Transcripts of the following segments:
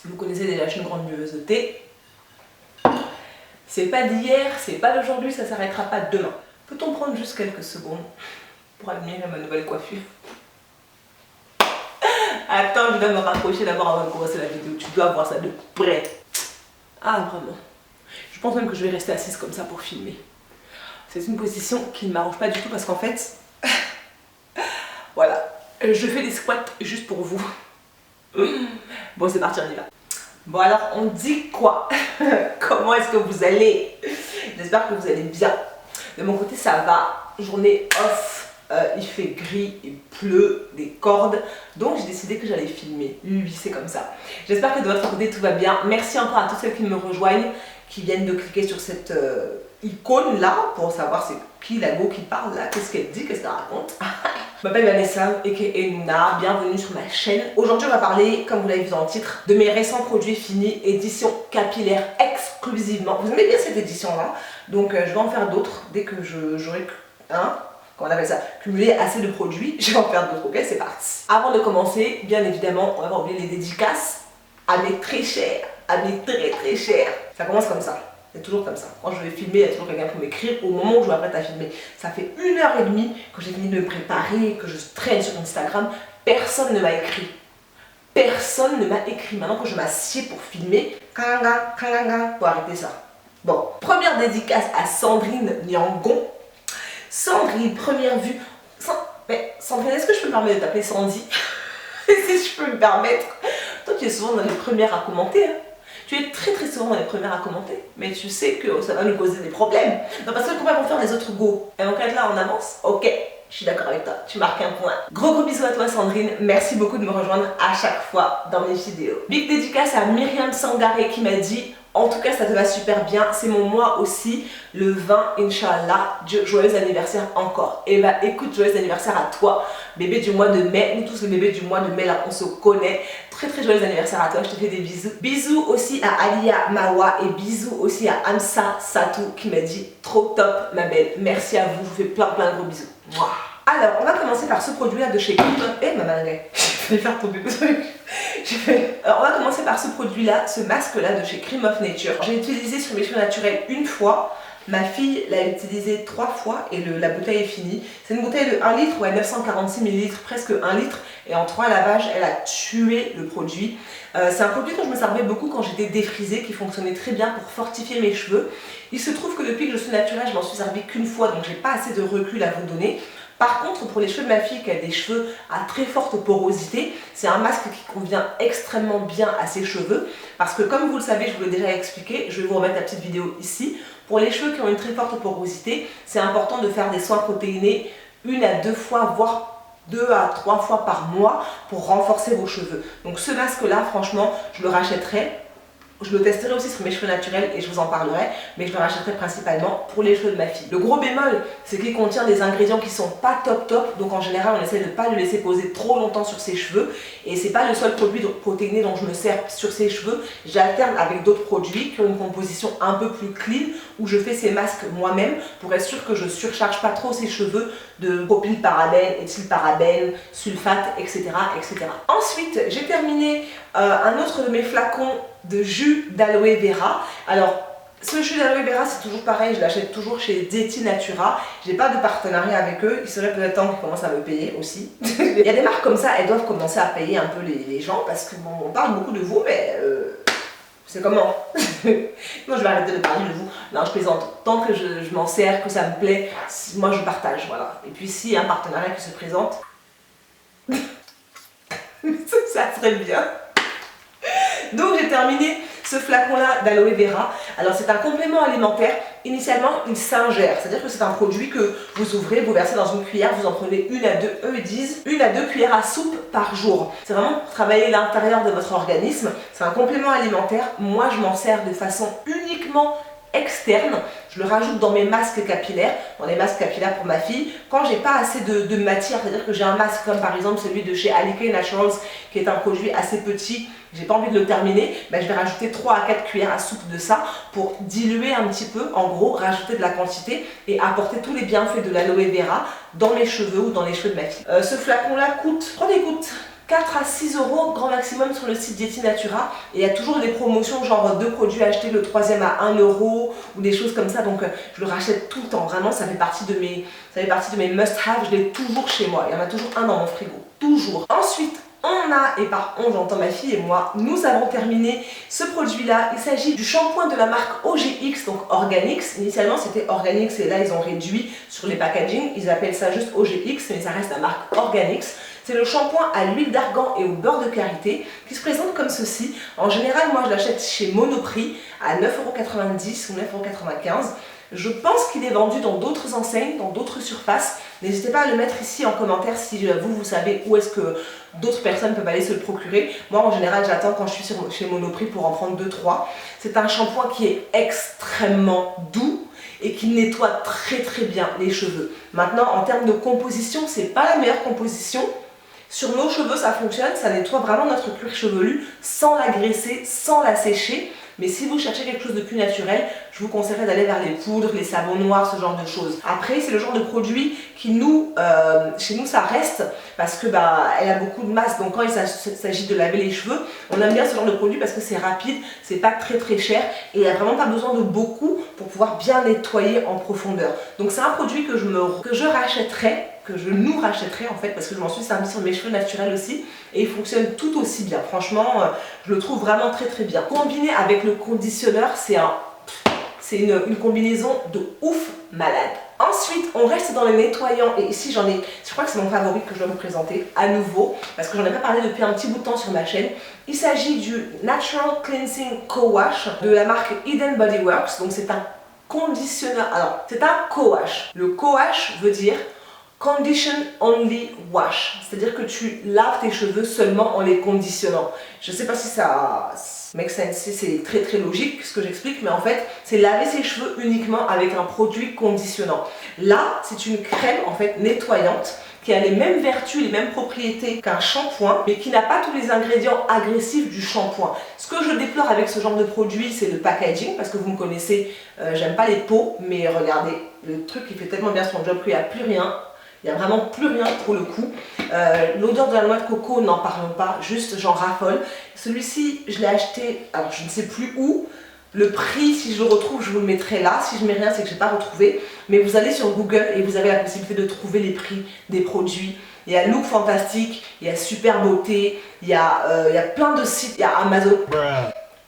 Vous connaissez déjà, je suis une grande buveuse de thé. C'est pas d'hier, c'est pas d'aujourd'hui, ça s'arrêtera pas demain. Peut-on prendre juste quelques secondes pour admirer ma nouvelle coiffure? Attends, je dois me rapprocher d'abord avant de commencer la vidéo. Tu dois voir ça de près. Ah, vraiment. Je pense même que je vais rester assise comme ça pour filmer. C'est une position qui ne m'arrange pas du tout parce qu'en fait, voilà, je fais des squats juste pour vous. Bon, c'est parti, on y va. Bon, alors, on dit quoi? Comment est-ce que vous allez? J'espère que vous allez bien. De mon côté, ça va. Journée off. Il fait gris, il pleut, des cordes. Donc, j'ai décidé que j'allais filmer. Oui, c'est comme ça. J'espère que de votre côté, tout va bien. Merci encore à tous ceux qui me rejoignent, qui viennent de cliquer sur cette icône là pour savoir c'est qui la go qui parle là, qu'est-ce qu'elle dit, qu'est-ce qu'elle raconte. Je m'appelle Vanessa, aka Nuna, bienvenue sur ma chaîne. Aujourd'hui on va parler, comme vous l'avez vu dans le titre, de mes récents produits finis, édition capillaire exclusivement. Vous aimez bien cette édition là, donc je vais en faire d'autres dès que j'aurai comment on appelle ça, cumuler assez de produits, je vais en faire d'autres, ok, c'est parti. Avant de commencer, bien évidemment, on va pas oublier les dédicaces à mes très chers, à mes très chers. Ça commence comme ça. C'est toujours comme ça. Quand je vais filmer, il y a toujours quelqu'un pour m'écrire. Au moment où je m'apprête à filmer, ça fait 1h30 que j'ai fini de me préparer, que je traîne sur Instagram. Personne ne m'a écrit. Personne ne m'a écrit. Maintenant que je m'assieds pour filmer, pour arrêter ça. Bon, première dédicace à Sandrine Nyangon. Sandrine, première vue. Mais Sandrine, est-ce que je peux me permettre de t'appeler Sandy? Si je peux me permettre. Toi, tu es souvent dans les premières à commenter. Hein. Tu es très souvent dans les premières à commenter, mais tu sais que ça va nous causer des problèmes. Non, parce que comment vont faire les autres go? Elles vont être là en avance? Ok, je suis d'accord avec toi, tu marques un point. Gros bisous à toi Sandrine, merci beaucoup de me rejoindre à chaque fois dans mes vidéos. Big dédicace à Myriam Sangaré qui m'a dit: en tout cas ça te va super bien, c'est mon mois aussi, le 20, Inch'Allah, joyeux anniversaire encore. Et bah écoute, joyeux anniversaire à toi, bébé du mois de mai, nous tous les bébés du mois de mai là on se connaît. Très joyeux anniversaire à toi, je te fais des bisous. Bisous aussi à Alia Mawa et bisous aussi à Amsa Satou qui m'a dit: trop top ma belle, merci à vous, je vous fais plein de gros bisous. Mouah. Alors on va commencer par ce produit là de chez ma malgré. Je vais faire tomber le truc. Alors on va commencer par ce produit là, ce masque là de chez Cream of Nature. J'ai utilisé sur mes cheveux naturels une fois. Ma fille l'a utilisé 3 fois et la bouteille est finie. C'est une bouteille de 1 litre, ouais, 946 ml, presque 1 litre. Et en 3 lavages, elle a tué le produit. C'est un produit dont je me servais beaucoup quand j'étais défrisée, qui fonctionnait très bien pour fortifier mes cheveux. Il se trouve que depuis que je suis naturelle, je m'en suis servi qu'une fois, donc j'ai pas assez de recul à vous donner. Par contre, pour les cheveux de ma fille qui a des cheveux à très forte porosité, c'est un masque qui convient extrêmement bien à ses cheveux. Parce que comme vous le savez, je vous l'ai déjà expliqué, je vais vous remettre la petite vidéo ici. Pour les cheveux qui ont une très forte porosité, c'est important de faire des soins protéinés 1 à 2 fois, voire 2 à 3 fois par mois pour renforcer vos cheveux. Donc ce masque-là, franchement, je le rachèterai. Je le testerai aussi sur mes cheveux naturels et je vous en parlerai, mais je le rachèterai principalement pour les cheveux de ma fille. Le gros bémol, c'est qu'il contient des ingrédients qui sont pas top, donc en général on essaie de ne pas le laisser poser trop longtemps sur ses cheveux, et c'est pas le seul produit protéiné dont je me sers sur ses cheveux. J'alterne avec d'autres produits qui ont une composition un peu plus clean, où je fais ces masques moi-même pour être sûr que je surcharge pas trop ses cheveux de propylparabène, éthylparabène, sulfate, etc. Ensuite, j'ai terminé un autre de mes flacons de jus d'aloe vera. Alors, ce jus d'aloe vera, c'est toujours pareil, je l'achète toujours chez Dieti Natura. J'ai pas de partenariat avec eux, il serait peut-être temps qu'ils commencent à me payer aussi. Il y a des marques comme ça, elles doivent commencer à payer un peu les gens parce que bon, on parle beaucoup de vous, mais c'est comment? Moi je vais arrêter de parler de vous. Non, je plaisante. Tant que je m'en sers, que ça me plaît, moi je partage, voilà. Et puis s'il y a un partenariat qui se présente, ça serait bien. Donc j'ai terminé ce flacon là d'aloe vera. Alors c'est un complément alimentaire. Initialement il s'ingère, c'est à dire que c'est un produit que vous ouvrez, vous versez dans une cuillère, vous en prenez 1 à 2, eux ils disent 1 à 2 cuillères à soupe par jour. C'est vraiment pour travailler l'intérieur de votre organisme. C'est un complément alimentaire. Moi je m'en sers de façon uniquement externe. Je le rajoute dans mes masques capillaires, dans les masques capillaires pour ma fille. Quand j'ai pas assez de matière, c'est-à-dire que j'ai un masque comme par exemple celui de chez Alike Naturals qui est un produit assez petit, j'ai pas envie de le terminer, ben je vais rajouter 3 à 4 cuillères à soupe de ça pour diluer un petit peu, en gros rajouter de la quantité et apporter tous les bienfaits de l'aloe vera dans mes cheveux ou dans les cheveux de ma fille. Ce flacon là coûte, prenez écoute, 4 à 6 euros grand maximum sur le site Dieti Natura. Et il y a toujours des promotions, genre 2 produits achetés, le troisième à 1 euro ou des choses comme ça. Donc je le rachète tout le temps. Vraiment, ça fait partie de mes must-have. Je l'ai toujours chez moi. Il y en a toujours un dans mon frigo. Toujours. Ensuite, on a, et par on j'entends ma fille et moi, nous avons terminé ce produit-là. Il s'agit du shampoing de la marque OGX, donc Organix. Initialement c'était Organix et là ils ont réduit sur les packaging. Ils appellent ça juste OGX, mais ça reste la marque Organix. C'est le shampoing à l'huile d'argan et au beurre de karité qui se présente comme ceci. En général, moi je l'achète chez Monoprix à 9,90 € ou 9,95 €. Je pense qu'il est vendu dans d'autres enseignes, dans d'autres surfaces. N'hésitez pas à le mettre ici en commentaire si vous savez où est-ce que d'autres personnes peuvent aller se le procurer. Moi en général j'attends quand je suis chez Monoprix pour en prendre 2-3. C'est un shampoing qui est extrêmement doux et qui nettoie très très bien les cheveux. Maintenant en termes de composition, c'est pas la meilleure composition. Sur nos cheveux ça fonctionne, ça nettoie vraiment notre cuir chevelu sans l'agresser, sans la sécher. Mais si vous cherchez quelque chose de plus naturel, je vous conseillerais d'aller vers les poudres, les savons noirs, ce genre de choses. Après, c'est le genre de produit qui chez nous, ça reste parce que elle a beaucoup de masse. Donc quand il s'agit de laver les cheveux, on aime bien ce genre de produit parce que c'est rapide, c'est pas très très cher et il n'y a vraiment pas besoin de beaucoup pour pouvoir bien nettoyer en profondeur. Donc c'est un produit que je rachèterais, que je nous rachèterai en fait parce que je m'en suis servi sur mes cheveux naturels aussi et il fonctionne tout aussi bien. Franchement, je le trouve vraiment très très bien. Combiné avec le conditionneur, c'est une combinaison de ouf malade. Ensuite, on reste dans les nettoyants et ici je crois que c'est mon favori que je dois vous présenter à nouveau parce que j'en ai pas parlé depuis un petit bout de temps sur ma chaîne. Il s'agit du Natural Cleansing Co-Wash de la marque Eden Body Works. Donc c'est un conditionneur, alors c'est un co-wash. Le co-wash veut dire Condition Only Wash, c'est-à-dire que tu laves tes cheveux seulement en les conditionnant. Je ne sais pas si ça make sense, c'est très très logique ce que j'explique, mais en fait c'est laver ses cheveux uniquement avec un produit conditionnant. Là c'est une crème en fait nettoyante qui a les mêmes vertus, les mêmes propriétés qu'un shampoing, mais qui n'a pas tous les ingrédients agressifs du shampoing. Ce que je déplore avec ce genre de produit, c'est le packaging, parce que vous me connaissez, j'aime pas les pots, mais regardez, le truc il fait tellement bien son job qu'il n'y a plus rien. Il n'y a vraiment plus rien pour le coup. L'odeur de la noix de coco, n'en parlons pas, juste j'en raffole. Celui-ci, je l'ai acheté, alors je ne sais plus où. Le prix, si je le retrouve, je vous le mettrai là. Si je mets rien, c'est que je n'ai pas retrouvé. Mais vous allez sur Google et vous avez la possibilité de trouver les prix des produits. Il y a Look Fantastique, il y a Super Beauté, il y a plein de sites, il y a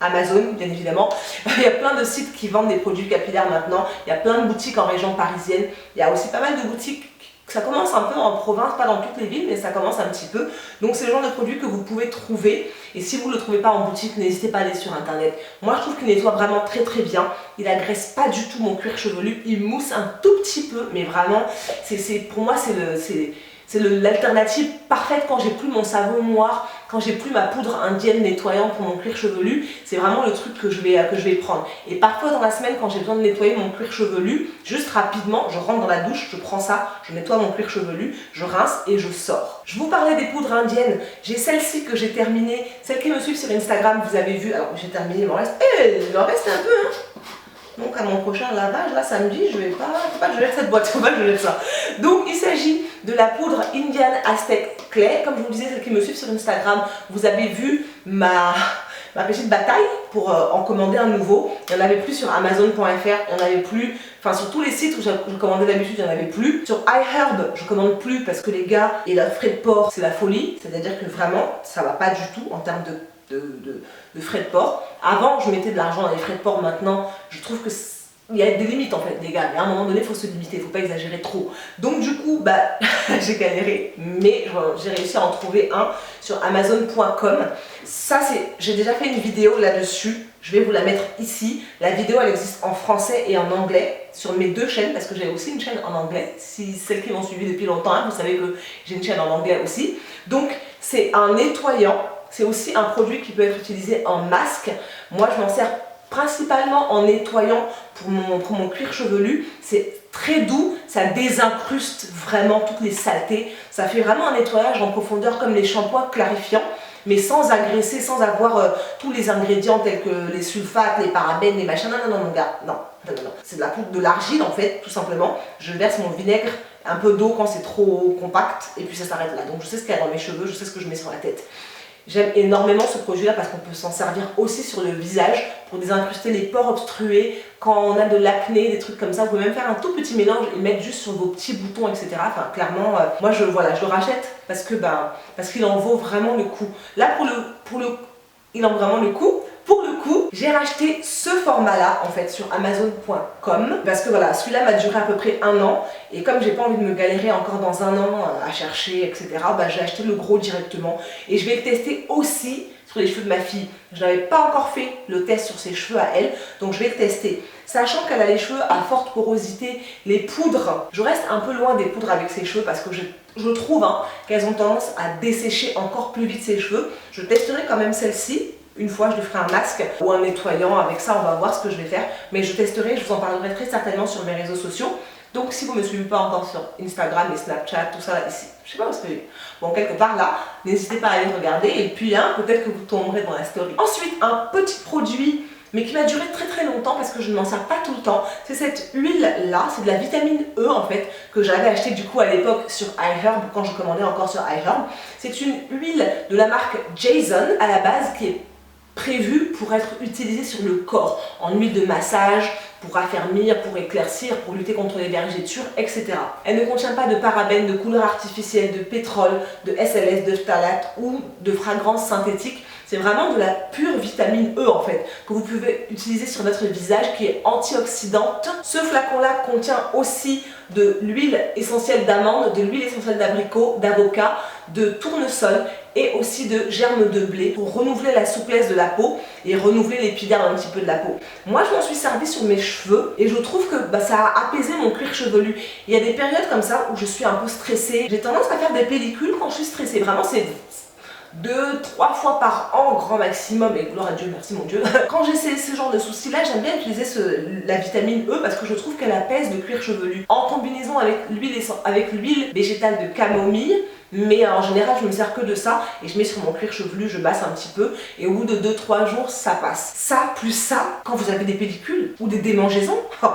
Amazon, bien évidemment. Il y a plein de sites qui vendent des produits capillaires maintenant. Il y a plein de boutiques en région parisienne. Il y a aussi pas mal de boutiques. Ça commence un peu en province, pas dans toutes les villes, mais ça commence un petit peu. Donc c'est le genre de produit que vous pouvez trouver. Et si vous ne le trouvez pas en boutique, n'hésitez pas à aller sur internet. Moi je trouve qu'il nettoie vraiment très très bien. Il agresse pas du tout mon cuir chevelu. Il mousse un tout petit peu, mais vraiment, pour moi c'est l'alternative parfaite quand j'ai plus mon savon noir, quand j'ai plus ma poudre indienne nettoyante pour mon cuir chevelu. C'est vraiment le truc que je vais prendre. Et parfois dans la semaine, quand j'ai besoin de nettoyer mon cuir chevelu, juste rapidement, je rentre dans la douche, je prends ça, je nettoie mon cuir chevelu, je rince et je sors. Je vous parlais des poudres indiennes. J'ai celle-ci que j'ai terminée. Celles qui me suivent sur Instagram, vous avez vu. Alors j'ai terminé, il m'en reste un peu. Hein. Donc à mon prochain lavage, là samedi, je vais pas, faut pas que je jette cette boîte, faut pas que je jette ça. Donc il s'agit de la poudre Indian Aztec Clay. Comme je vous le disais, celles qui me suivent sur Instagram, vous avez vu ma petite bataille pour en commander un nouveau. Il n'y en avait plus sur Amazon.fr, il n'y en avait plus, enfin sur tous les sites où je commandais d'habitude, il n'y en avait plus. Sur iHerb, je commande plus parce que les gars, et le frais de port, c'est la folie. C'est-à-dire que vraiment, ça va pas du tout en termes de frais de port. Avant, je mettais de l'argent dans les frais de port. Maintenant, je trouve que il y a des limites en fait, les gars. À un moment donné, il faut se limiter, il ne faut pas exagérer trop. Donc du coup, j'ai galéré, mais j'ai réussi à en trouver un sur Amazon.com. Ça, j'ai déjà fait une vidéo là-dessus. Je vais vous la mettre ici. La vidéo, elle existe en français et en anglais sur mes deux chaînes, parce que j'ai aussi une chaîne en anglais. Si celles qui m'ont suivi depuis longtemps, hein, vous savez que j'ai une chaîne en anglais aussi. Donc, c'est un nettoyant. C'est aussi un produit qui peut être utilisé en masque. Moi, je m'en sers principalement en nettoyant pour mon cuir chevelu. C'est très doux, ça désincruste vraiment toutes les saletés. Ça fait vraiment un nettoyage en profondeur comme les shampoings clarifiants, mais sans agresser, sans avoir tous les ingrédients tels que les sulfates, les parabènes, les machins. Non, mon gars, non. C'est de la poudre, de l'argile en fait, tout simplement. Je verse mon vinaigre un peu d'eau quand c'est trop compact, et puis ça s'arrête là. Donc je sais ce qu'il y a dans mes cheveux, je sais ce que je mets sur la tête. J'aime énormément ce produit-là parce qu'on peut s'en servir aussi sur le visage pour désincruster les pores obstrués, quand on a de l'acné, des trucs comme ça. Vous pouvez même faire un tout petit mélange et mettre juste sur vos petits boutons, etc. Enfin, clairement, moi je le rachète parce qu'il en vaut vraiment le coup. Là, il en vaut vraiment le coup. Pour le coup, j'ai racheté ce format-là en fait sur Amazon.com parce que voilà, celui-là m'a duré à peu près 1 an et comme j'ai pas envie de me galérer encore dans 1 an à chercher, etc., bah, j'ai acheté le gros directement et je vais le tester aussi sur les cheveux de ma fille. Je n'avais pas encore fait le test sur ses cheveux à elle, donc je vais le tester. Sachant qu'elle a les cheveux à forte porosité, les poudres, je reste un peu loin des poudres avec ses cheveux parce que je trouve qu'elles ont tendance à dessécher encore plus vite ses cheveux. Je testerai quand même celle-ci. Une fois, je lui ferai un masque ou un nettoyant. Avec ça, on va voir ce que je vais faire. Mais je testerai, je vous en parlerai très certainement sur mes réseaux sociaux. Donc, si vous ne me suivez pas encore sur Instagram et Snapchat, tout ça là, ici, je sais pas où est-ce que bon, quelque part là, n'hésitez pas à aller regarder. Et puis, peut-être que vous tomberez dans la story. Ensuite, un petit produit, mais qui va durer très très longtemps parce que je ne m'en sers pas tout le temps. C'est cette huile là, c'est de la vitamine E en fait, que j'avais acheté du coup à l'époque sur iHerb, quand je commandais encore sur iHerb. C'est une huile de la marque Jason à la base qui est prévu pour être utilisé sur le corps, en huile de massage, pour raffermir, pour éclaircir, pour lutter contre les vergetures, etc. Elle ne contient pas de parabènes, de couleurs artificielles, de pétrole, de SLS, de phtalate ou de fragrances synthétiques. C'est vraiment de la pure vitamine E en fait, que vous pouvez utiliser sur votre visage, qui est antioxydante. Ce flacon-là contient aussi de l'huile essentielle d'amande, de l'huile essentielle d'abricot, d'avocat, de tournesol et aussi de germes de blé pour renouveler la souplesse de la peau et renouveler l'épiderme un petit peu de la peau. Moi je m'en suis servi sur mes cheveux et je trouve que ça a apaisé mon cuir chevelu. Il y a des périodes comme ça où je suis un peu stressée. J'ai tendance à faire des pellicules quand je suis stressée. Vraiment c'est 2-3 fois par an grand maximum, et gloire à Dieu, merci mon Dieu. Quand j'ai ce genre de soucis là, j'aime bien utiliser la vitamine E parce que je trouve qu'elle apaise le cuir chevelu en combinaison avec l'huile végétale de camomille. Mais en général je me sers que de ça et je mets sur mon cuir chevelu, je masse un petit peu et au bout de 2-3 jours ça passe. Ça plus ça, quand vous avez des pellicules ou des démangeaisons, oh,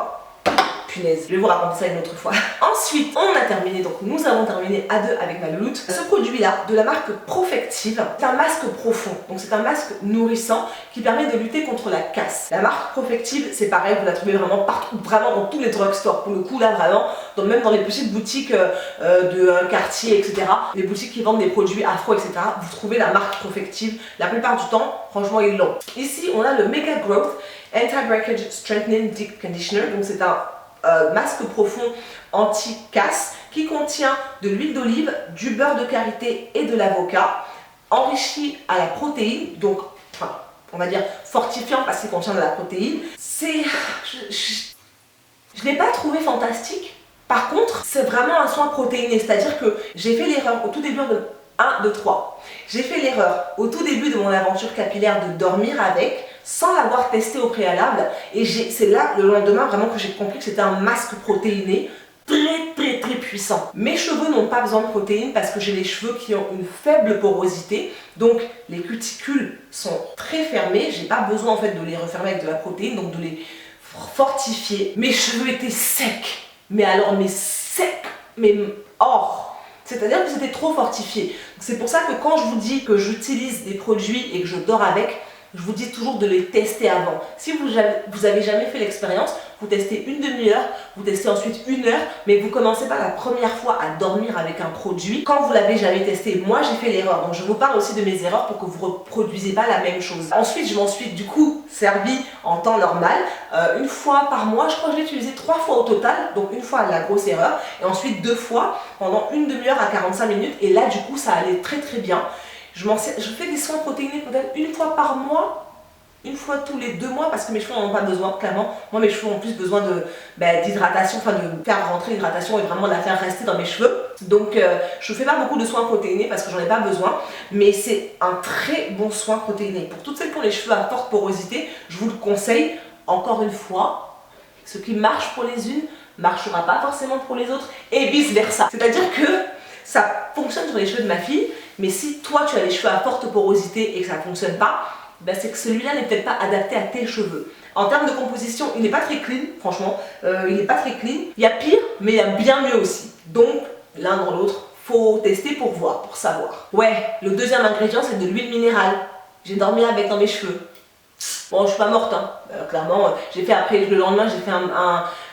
punaise, je vais vous raconter ça une autre fois. Ensuite, on a terminé, donc nous avons terminé à 2 avec ma louloute. Ce produit-là, de la marque Profective, c'est un masque profond. Donc c'est un masque nourrissant qui permet de lutter contre la casse. La marque Profective, c'est pareil, vous la trouvez vraiment partout, vraiment dans tous les drugstores. Pour le coup, là, vraiment, même dans les petites boutiques de quartier, etc. Les boutiques qui vendent des produits afro, etc. Vous trouvez la marque Profective. La plupart du temps, franchement, ils l'ont. Ici, on a le Mega Growth Anti-Breakage Strengthening Deep Conditioner. Donc c'est un masque profond anti-casse qui contient de l'huile d'olive, du beurre de karité et de l'avocat, enrichi à la protéine, donc on va dire fortifiant parce qu'il contient de la protéine. Je l'ai pas trouvé fantastique. Par contre, c'est vraiment un soin protéiné, c'est-à-dire que j'ai fait l'erreur au tout début de 1, 2, 3. J'ai fait l'erreur au tout début de mon aventure capillaire de dormir avec, sans l'avoir testé au préalable, et c'est là le lendemain vraiment que j'ai compris que c'était un masque protéiné très puissant. Mes cheveux n'ont pas besoin de protéines parce que j'ai les cheveux qui ont une faible porosité, donc les cuticules sont très fermées, j'ai pas besoin en fait de les refermer avec de la protéine, donc de les fortifier. Mes cheveux étaient secs, mais secs, mais or. C'est-à-dire que c'était trop fortifié. C'est pour ça que quand je vous dis que j'utilise des produits et que je dors avec, je vous dis toujours de les tester avant. Si vous avez jamais fait l'expérience, vous testez une demi-heure, vous testez ensuite 1 heure, mais vous commencez pas la première fois à dormir avec un produit quand vous l'avez jamais testé. Moi j'ai fait l'erreur, donc je vous parle aussi de mes erreurs pour que vous ne reproduisez pas la même chose. Ensuite je m'en suis du coup servi en temps normal, 1 fois par mois, je crois que je l'ai utilisé 3 fois au total, donc 1 fois la grosse erreur, et ensuite 2 fois pendant une demi-heure à 45 minutes, et là du coup ça allait très bien. Je fais des soins protéinés peut-être 1 fois par mois, 1 fois tous les 2 mois parce que mes cheveux n'en ont pas besoin, clairement. Moi mes cheveux ont plus besoin d'hydratation, de faire rentrer l'hydratation et vraiment de la faire rester dans mes cheveux. Donc je ne fais pas beaucoup de soins protéinés parce que j'en ai pas besoin, mais c'est un très bon soin protéiné. Pour toutes celles qui ont les cheveux à forte porosité, je vous le conseille. Encore une fois, ce qui marche pour les unes marchera pas forcément pour les autres et vice versa. C'est-à-dire que ça fonctionne sur les cheveux de ma fille, mais si toi tu as les cheveux à forte porosité et que ça ne fonctionne pas, c'est que celui-là n'est peut-être pas adapté à tes cheveux. En termes de composition, il n'est pas très clean, franchement, il n'est pas très clean. Il y a pire, mais il y a bien mieux aussi. Donc, l'un dans l'autre, faut tester pour voir, pour savoir. Ouais, le deuxième ingrédient, c'est de l'huile minérale. J'ai dormi avec dans mes cheveux. Bon, je suis pas morte, hein. Clairement, j'ai fait après, le lendemain, j'ai fait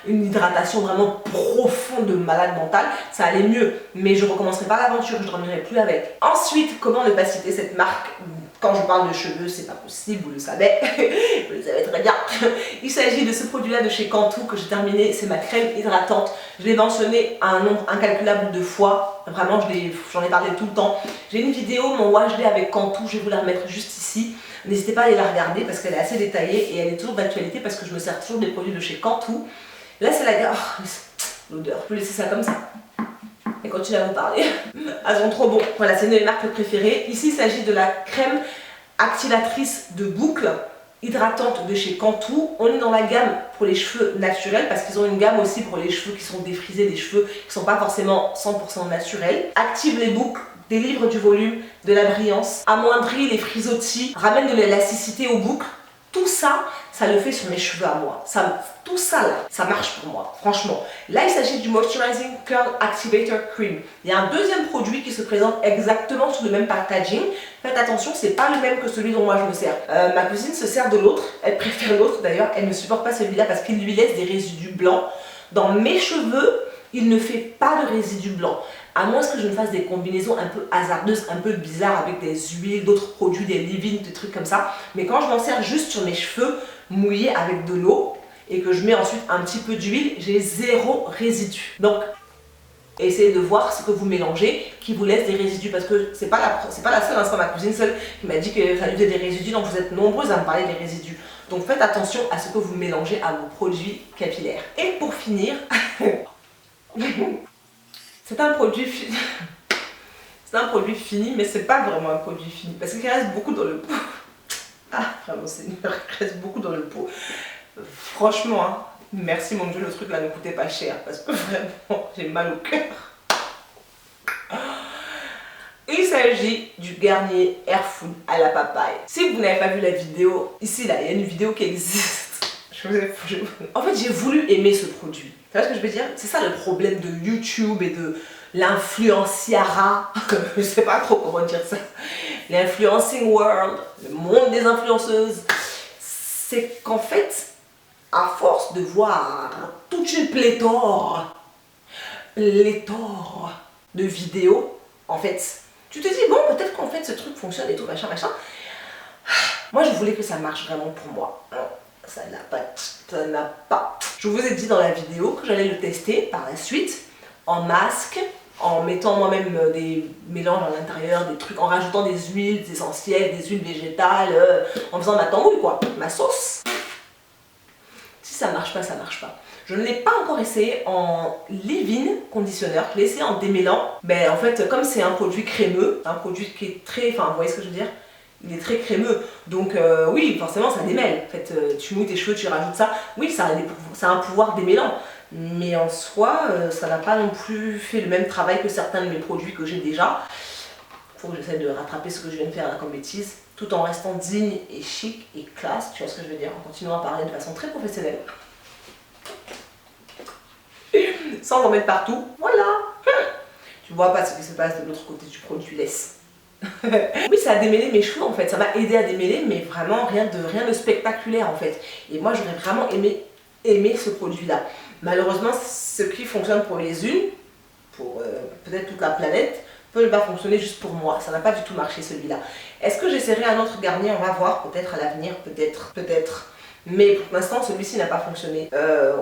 une hydratation vraiment profonde de malade mentale. Ça allait mieux, mais je recommencerai pas l'aventure, je dormirai plus avec. Ensuite, comment ne pas citer cette marque? Quand je parle de cheveux, c'est pas possible, vous le savez. Vous le savez très bien. Il s'agit de ce produit-là de chez Cantu que j'ai terminé. C'est ma crème hydratante. Je l'ai mentionné un nombre incalculable de fois. Vraiment, j'en ai parlé tout le temps. J'ai une vidéo, mon wash day avec Cantu. Je vais vous la remettre juste ici. N'hésitez pas à aller la regarder parce qu'elle est assez détaillée et elle est toujours d'actualité parce que je me sers toujours des produits de chez Cantu. Là, c'est la gamme. Oh, l'odeur. Je peux laisser ça comme ça et continuer à vous parler. Elles sont trop bon. Voilà, c'est une de mes marques préférées. Ici, il s'agit de la crème activatrice de boucle hydratante de chez Cantu. On est dans la gamme pour les cheveux naturels parce qu'ils ont une gamme aussi pour les cheveux qui sont défrisés, des cheveux qui ne sont pas forcément 100% naturels. Active les boucles, délivre du volume, de la brillance, amoindrit les frisottis, ramène de l'élasticité aux boucles. Tout ça, ça le fait sur mes cheveux à moi. Tout ça là, ça marche pour moi, franchement. Là, il s'agit du Moisturizing Curl Activator Cream. Il y a un deuxième produit qui se présente exactement sur le même packaging. Faites attention, c'est pas le même que celui dont moi je me sers. Ma cousine se sert de l'autre, elle préfère l'autre d'ailleurs. Elle ne supporte pas celui-là parce qu'il lui laisse des résidus blancs. Dans mes cheveux, il ne fait pas de résidus blancs. À moins que je ne fasse des combinaisons un peu hasardeuses, un peu bizarres avec des huiles, d'autres produits, des leave-in, des trucs comme ça. Mais quand je m'en sers juste sur mes cheveux mouillés avec de l'eau et que je mets ensuite un petit peu d'huile, j'ai zéro résidu. Donc, essayez de voir ce que vous mélangez qui vous laisse des résidus parce que c'est pas la seule, hein, c'est pas ma cousine seule qui m'a dit que ça lui faisait des résidus, donc vous êtes nombreuses à me parler des résidus. Donc faites attention à ce que vous mélangez à vos produits capillaires. Et pour finir, c'est un produit fini. C'est un produit fini, mais c'est pas vraiment un produit fini parce qu'il reste beaucoup dans le pot. Ah, vraiment, Seigneur, il reste beaucoup dans le pot. Franchement, hein, merci mon Dieu, le truc là ne coûtait pas cher parce que vraiment, j'ai mal au cœur. Il s'agit du Garnier Air Food à la papaye. Si vous n'avez pas vu la vidéo, ici là, il y a une vidéo qui existe. En fait, j'ai voulu aimer ce produit. Tu vois ce que je veux dire? C'est ça le problème de YouTube et de l'influenciara. Je sais pas trop comment dire ça. L'influencing world, le monde des influenceuses. C'est qu'en fait, à force de voir toute une pléthore de vidéos, en fait, tu te dis, bon, peut-être qu'en fait, ce truc fonctionne et tout, machin, machin. Moi, je voulais que ça marche vraiment pour moi. Ça n'a pas, ça n'a pas. Je vous ai dit dans la vidéo que j'allais le tester par la suite en masque, en mettant moi-même des mélanges à l'intérieur, des trucs, en rajoutant des huiles essentielles, des huiles végétales, en faisant ma tambouille quoi, ma sauce. Si ça marche pas, ça marche pas. Je ne l'ai pas encore essayé en leave-in conditionneur, je l'ai essayé en démêlant. Ben en fait, comme c'est un produit crémeux, un produit qui est très, enfin vous voyez ce que je veux dire? Il est très crémeux, donc oui, forcément ça démêle. En fait, tu mouilles tes cheveux, tu rajoutes ça. Oui, ça a un pouvoir démêlant, mais en soi, ça n'a pas non plus fait le même travail que certains de mes produits que j'ai déjà. Il faut que j'essaie de rattraper ce que je viens de faire là, comme bêtise, tout en restant digne et chic et classe, tu vois ce que je veux dire, en continuant à parler de façon très professionnelle. Sans en mettre partout, voilà. Tu vois pas ce qui se passe de l'autre côté du produit, laisse. Oui, ça a démêlé mes cheveux en fait, ça m'a aidé à démêler, mais vraiment rien de spectaculaire en fait. Et moi j'aurais vraiment aimé ce produit là. Malheureusement, ce qui fonctionne pour les unes, pour peut-être toute la planète, peut ne pas fonctionner juste pour moi. Ça n'a pas du tout marché celui-là. Est-ce que j'essaierai un autre Garnier? On va voir, peut-être à l'avenir, peut-être. Mais pour l'instant, celui-ci n'a pas fonctionné.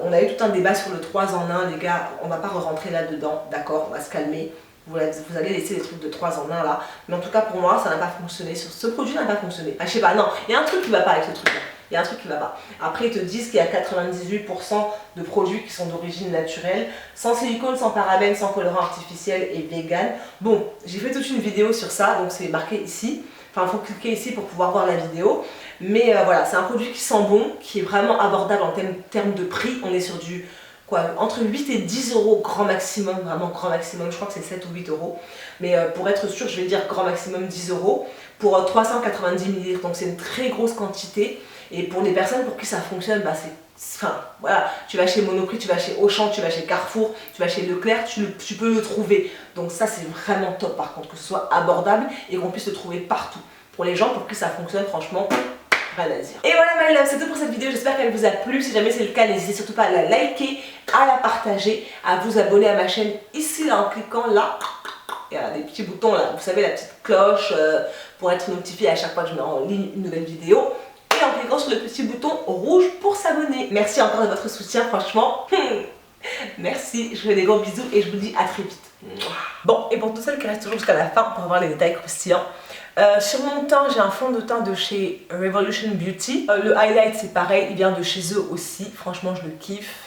On a eu tout un débat sur le 3 en 1, les gars. On va pas re-rentrer là-dedans, d'accord? On va se calmer. Vous allez laisser des trucs de 3 en 1 là. Mais en tout cas, pour moi, ça n'a pas fonctionné. Ce produit n'a pas fonctionné. Ah, je sais pas, non. Il y a un truc qui va pas avec ce truc-là. Il y a un truc qui va pas. Après, ils te disent qu'il y a 98% de produits qui sont d'origine naturelle, sans silicone, sans parabènes, sans colorant artificiel et vegan. Bon, j'ai fait toute une vidéo sur ça, donc c'est marqué ici. Enfin, il faut cliquer ici pour pouvoir voir la vidéo. Mais voilà, c'est un produit qui sent bon, qui est vraiment abordable en termes de prix. On est sur du quoi, entre 8 et 10 euros grand maximum, vraiment grand maximum. Je crois que c'est 7 ou 8 euros. Mais pour être sûr, je vais dire grand maximum 10 euros pour 390 ml. Donc c'est une très grosse quantité. Et pour les personnes pour qui ça fonctionne, bah, Enfin, voilà, tu vas chez Monoprix, tu vas chez Auchan, tu vas chez Carrefour, tu vas chez Leclerc, tu peux le trouver. Donc ça, c'est vraiment top par contre, que ce soit abordable et qu'on puisse le trouver partout. Pour les gens, pour que ça fonctionne, franchement, rien à dire. Et voilà, my love, c'est tout pour cette vidéo. J'espère qu'elle vous a plu. Si jamais c'est le cas, n'hésitez surtout pas à la liker, à la partager, à vous abonner à ma chaîne ici, là, en cliquant là. Il y a des petits boutons là, vous savez, la petite cloche pour être notifié à chaque fois que je mets en ligne une nouvelle vidéo. Et en cliquant sur le petit bouton rouge pour s'abonner. Merci encore de votre soutien, franchement. Merci, je vous fais des gros bisous et je vous dis à très vite. Bon, et pour tous ceux qui restent toujours jusqu'à la fin pour avoir les détails croustillants, sur mon teint, j'ai un fond de teint de chez Revolution Beauty. Le highlight, c'est pareil, il vient de chez eux aussi. Franchement, je le kiffe.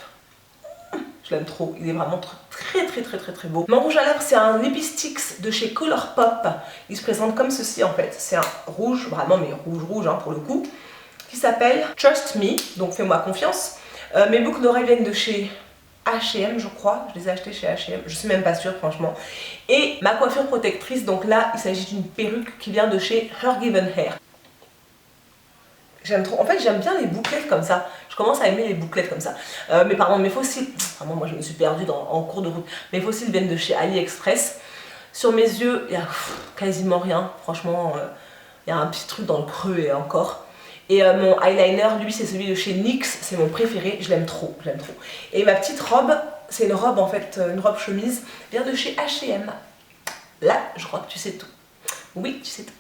Je l'aime trop, il est vraiment très beau. Mon rouge à lèvres, c'est un Lipsticks de chez Colourpop. Il se présente comme ceci en fait. C'est un rouge, vraiment mais rouge hein, pour le coup, qui s'appelle Trust Me, donc fais-moi confiance. Mes boucles d'oreilles viennent de chez H&M, je crois. Je les ai achetées chez H&M, je suis même pas sûre franchement. Et ma coiffure protectrice, donc là, il s'agit d'une perruque qui vient de chez Her Given Hair. J'aime trop, en fait j'aime bien les bouclettes comme ça. Je commence à aimer les bouclettes comme ça. Mais pardon, mes fossiles, vraiment moi je me suis perdue en cours de route. Mes fossiles viennent de chez AliExpress. Sur mes yeux, il y a quasiment rien. Franchement, il y a un petit truc dans le creux et encore. Et mon eyeliner, lui c'est celui de chez NYX, c'est mon préféré, je l'aime trop, je l'aime trop. Et ma petite robe, c'est une robe en fait, une robe chemise, vient de chez H&M. Là, je crois que tu sais tout. Oui, tu sais tout.